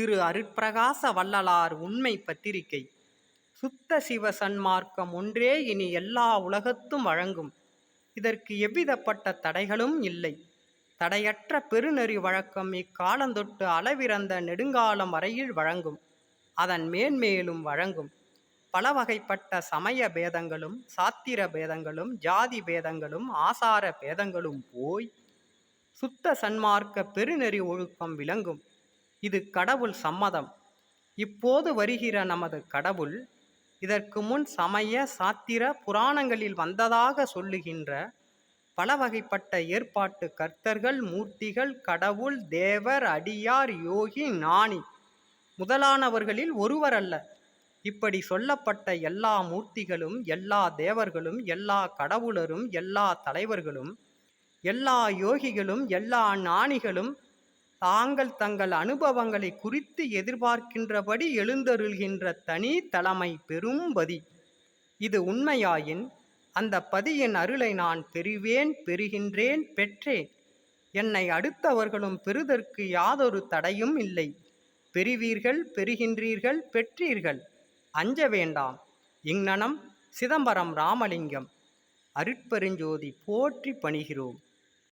திரு அருட்பிரகாச வள்ளலார் உண்மை பத்திரிகை. சுத்த சிவ சன்மார்க்கம் ஒன்றே இனி எல்லா உலகத்தும் வழங்கும். இதற்கு எவ்விதப்பட்ட தடைகளும் இல்லை. தடையற்ற பெருநெறி வழக்கம் இக்காலந்தொட்டு அளவிறந்த நெடுங்காலம் வரையில் வழங்கும். அதன் மேன்மேலும் வழங்கும். பல வகைப்பட்ட சமய பேதங்களும் சாத்திர பேதங்களும் ஜாதி பேதங்களும் ஆசார பேதங்களும் போய் சுத்த சன்மார்க்க பெருநெறி ஒழுக்கம் விளங்கும். இது கடவுள் சம்மதம். இப்போது வருகிற நமது கடவுள் இதற்கு முன் சமய சாத்திர புராணங்களில் வந்ததாக சொல்லுகின்ற பல வகைப்பட்ட ஏற்பாட்டு கர்த்தர்கள், மூர்த்திகள், கடவுள், தேவர், அடியார், யோகி, ஞானி முதலானவர்களில் ஒருவர் அல்ல. இப்படி சொல்லப்பட்ட எல்லா மூர்த்திகளும், எல்லா தேவர்களும், எல்லா கடவுளரும், எல்லா தலைவர்களும், எல்லா யோகிகளும், எல்லா ஞானிகளும் தாங்கள் தங்கள் அனுபவங்களை குறித்து எதிர்பார்க்கின்றபடி எழுந்தருள்கின்ற தனி தலைமை பெரும்பதி. இது உண்மையாயின் அந்த பதியின் அருளை நான் பெறுவேன், பெறுகின்றேன், பெற்றேன். என்னை அடுத்தவர்களும் பெறுதற்கு யாதொரு தடையும் இல்லை. பெறுவீர்கள், பெறுகின்றீர்கள், பெற்றீர்கள். அஞ்ச வேண்டாம். இங்ஙனம் சிதம்பரம் ராமலிங்கம். அருட்பெருஞ்சோதி போற்றி பணிகிறோம்.